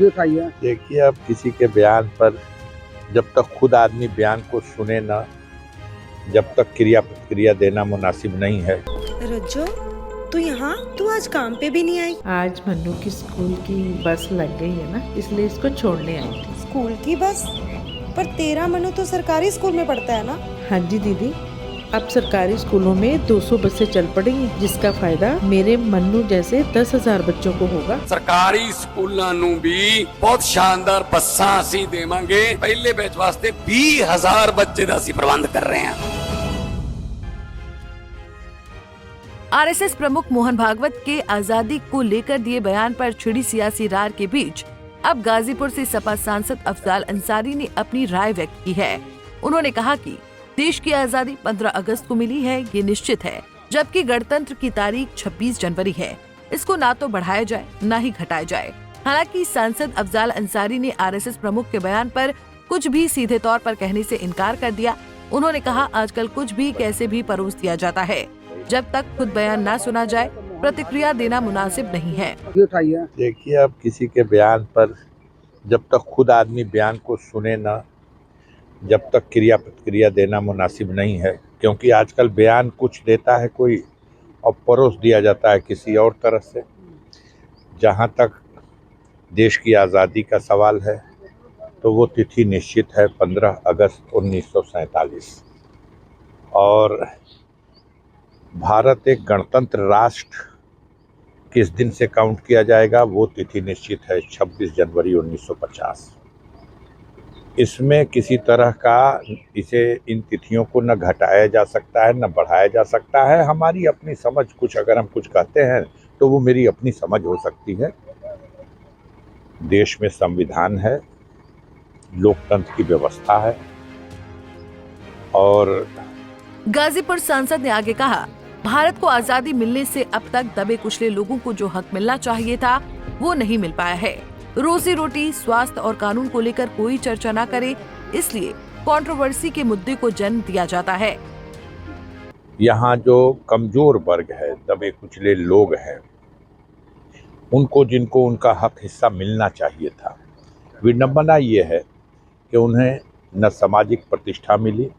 देखिए, अब किसी के बयान पर जब तक खुद आदमी बयान को सुने ना, जब तक क्रिया प्रतिक्रिया देना मुनासिब नहीं है। रज्जो, तू आज काम पे भी नहीं आई? आज मन्नू की स्कूल की बस लग गई है ना, इसलिए इसको छोड़ने आई थी। स्कूल की बस? पर तेरा मनु तो सरकारी स्कूल में पढ़ता है ना? हाँ जी दीदी, अब सरकारी स्कूलों में 200 बसें चल पड़ेंगी, जिसका फायदा मेरे मन्नू जैसे 10,000 बच्चों को होगा। सरकारी स्कूलों ਨੂੰ भी बहुत शानदार ਬੱਸਾਂ ਅਸੀਂ ਦੇਵਾਂਗੇ। ਪਹਿਲੇ ਬੈਚ ਵਾਸਤੇ 20,000 ਬੱਚੇ ਦਾ ਅਸੀਂ ਪ੍ਰਬੰਧ ਕਰ ਰਹੇ ਹਾਂ। आरएसएस प्रमुख मोहन भागवत के आजादी को लेकर दिए बयान पर छिड़ी सियासी रार के बीच अब गाजीपुर से सपा सांसद अफजाल अंसारी ने अपनी राय व्यक्त की है। उन्होंने कहा कि देश की आजादी 15 अगस्त को मिली है, ये निश्चित है, जबकि गणतंत्र की तारीख 26 जनवरी है। इसको ना तो बढ़ाया जाए न ही घटाया जाए। हालांकि सांसद अफजाल अंसारी ने आरएसएस प्रमुख के बयान पर कुछ भी सीधे तौर पर कहने से इनकार कर दिया। उन्होंने कहा, आजकल कुछ भी कैसे भी परोस दिया जाता है। जब तक खुद बयान ना सुना जाए, प्रतिक्रिया देना मुनासिब नहीं है। देखिए, अब किसी के बयान पर जब तक खुद आदमी बयान को सुने ना, जब तक क्रिया प्रतिक्रिया देना मुनासिब नहीं है, क्योंकि आजकल बयान कुछ देता है कोई और परोस दिया जाता है किसी और तरह से। जहाँ तक देश की आज़ादी का सवाल है तो वो तिथि निश्चित है 15 अगस्त 1947 और भारत एक गणतंत्र राष्ट्र किस दिन से काउंट किया जाएगा वो तिथि निश्चित है 26 जनवरी 1950। इसमें किसी तरह का इन तिथियों को न घटाया जा सकता है न बढ़ाया जा सकता है। हमारी अपनी समझ, कुछ अगर हम कुछ कहते हैं तो वो मेरी अपनी समझ हो सकती है। देश में संविधान है, लोकतंत्र की व्यवस्था है। और गाजीपुर सांसद ने आगे कहा, भारत को आजादी मिलने से अब तक दबे कुचले लोगों को जो हक मिलना चाहिए था वो नहीं मिल पाया है। रोजी रोटी, स्वास्थ्य और कानून को लेकर कोई चर्चा न करे, इसलिए कंट्रोवर्सी के मुद्दे को जन्म दिया जाता है। यहाँ जो कमजोर वर्ग है, दबे कुचले लोग हैं, उनको जिनको उनका हक हिस्सा मिलना चाहिए था, विडंबना ये है कि उन्हें न सामाजिक प्रतिष्ठा मिली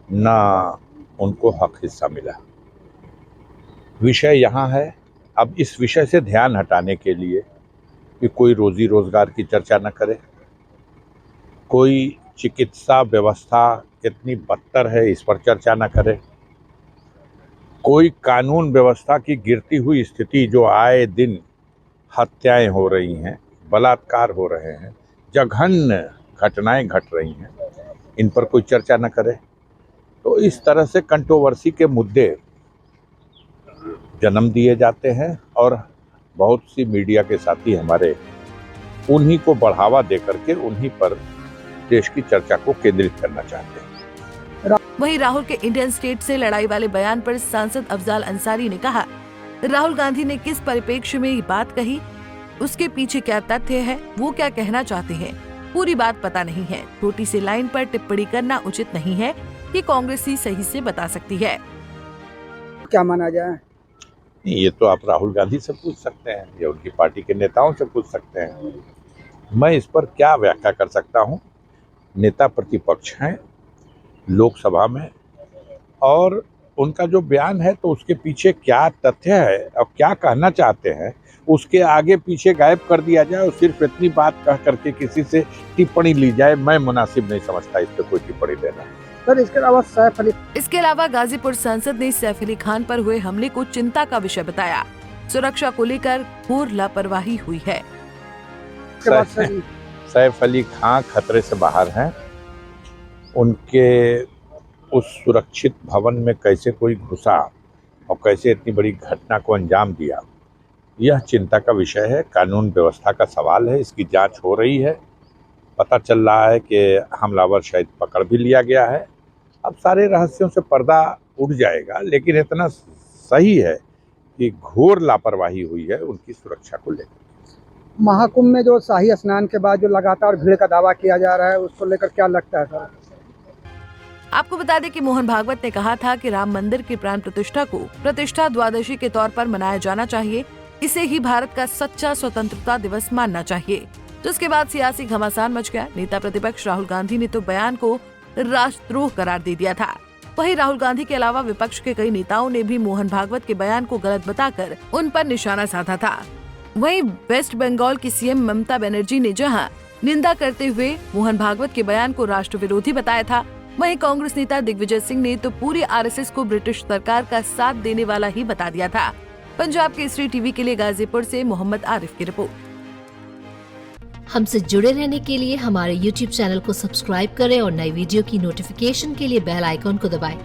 न उनको हक हिस्सा मिला। विषय यहाँ है, अब इस विषय से ध्यान हटाने के लिए कि कोई रोजी रोजगार की चर्चा न करे, कोई चिकित्सा व्यवस्था कितनी बदतर है इस पर चर्चा न करे, कोई कानून व्यवस्था की गिरती हुई स्थिति जो आए दिन हत्याएं हो रही हैं, बलात्कार हो रहे हैं, जघन्य घटनाएं घट रही हैं, इन पर कोई चर्चा न करे। तो इस तरह से कंट्रोवर्सी के मुद्दे जन्म दिए जाते हैं और बहुत सी मीडिया के साथी हमारे उन्हीं को बढ़ावा देकर के उन्हीं पर देश की चर्चा को केंद्रित करना चाहते हैं। वहीं राहुल के इंडियन स्टेट से लड़ाई वाले बयान पर सांसद अफजाल अंसारी ने कहा, राहुल गांधी ने किस परिप्रेक्ष्य में ये बात कही, उसके पीछे क्या तथ्य है, वो क्या कहना चाहते हैं, पूरी बात पता नहीं है। छोटी सी लाइन पर टिप्पणी करना उचित नहीं है कि कांग्रेस ही सही से बता सकती है। क्या माना जाए? ये तो आप राहुल गांधी से पूछ सकते हैं या उनकी पार्टी के नेताओं से पूछ सकते हैं। मैं इस पर क्या व्याख्या कर सकता हूँ? नेता प्रतिपक्ष हैं लोकसभा में और उनका जो बयान है तो उसके पीछे क्या तथ्य है और क्या कहना चाहते हैं उसके आगे पीछे गायब कर दिया जाए और सिर्फ इतनी बात कह करके किसी से टिप्पणी ली जाए, मैं मुनासिब नहीं समझता इस पर कोई टिप्पणी देना। सर, इसके अलावा गाजीपुर सांसद ने सैफ अली खान पर हुए हमले को चिंता का विषय बताया। सुरक्षा को लेकर घोर लापरवाही हुई है। सैफ अली खान खतरे से बाहर हैं। उनके उस सुरक्षित भवन में कैसे कोई घुसा और कैसे इतनी बड़ी घटना को अंजाम दिया, यह चिंता का विषय है। कानून व्यवस्था का सवाल है, इसकी जांच हो रही है। पता चल रहा है कि हमलावर शायद पकड़ भी लिया गया है। अब सारे रहस्यों से पर्दा उठ जाएगा, लेकिन इतना सही है कि घोर लापरवाही हुई है उनकी सुरक्षा को लेकर। महाकुंभ में जो शाही स्नान के बाद जो लगातार भीड़ का दावा किया जा रहा है, उसको लेकर क्या लगता है सर? आपको बता दें कि मोहन भागवत ने कहा था कि राम मंदिर की प्राण प्रतिष्ठा को प्रतिष्ठा द्वादशी के तौर पर मनाया जाना चाहिए। इसे ही भारत का सच्चा स्वतंत्रता दिवस मानना चाहिए। जिसके बाद सियासी घमासान मच गया। नेता प्रतिपक्ष राहुल गांधी ने तो बयान को राष्ट्रद्रोह करार दे दिया था। वहीं राहुल गांधी के अलावा विपक्ष के कई नेताओं ने भी मोहन भागवत के बयान को गलत बताकर उन पर निशाना साधा था। वहीं वेस्ट बंगाल की सीएम ममता बनर्जी ने जहां निंदा करते हुए मोहन भागवत के बयान को राष्ट्र विरोधी बताया था, वहीं कांग्रेस नेता दिग्विजय सिंह ने तो पूरी आरएसएस को ब्रिटिश सरकार का साथ देने वाला ही बता दिया था। पंजाब केसरी टीवी के लिए गाजीपुर से मोहम्मद आरिफ की रिपोर्ट। हमसे जुड़े रहने के लिए हमारे YouTube चैनल को सब्सक्राइब करें और नई वीडियो की नोटिफिकेशन के लिए बेल आइकॉन को दबाएं।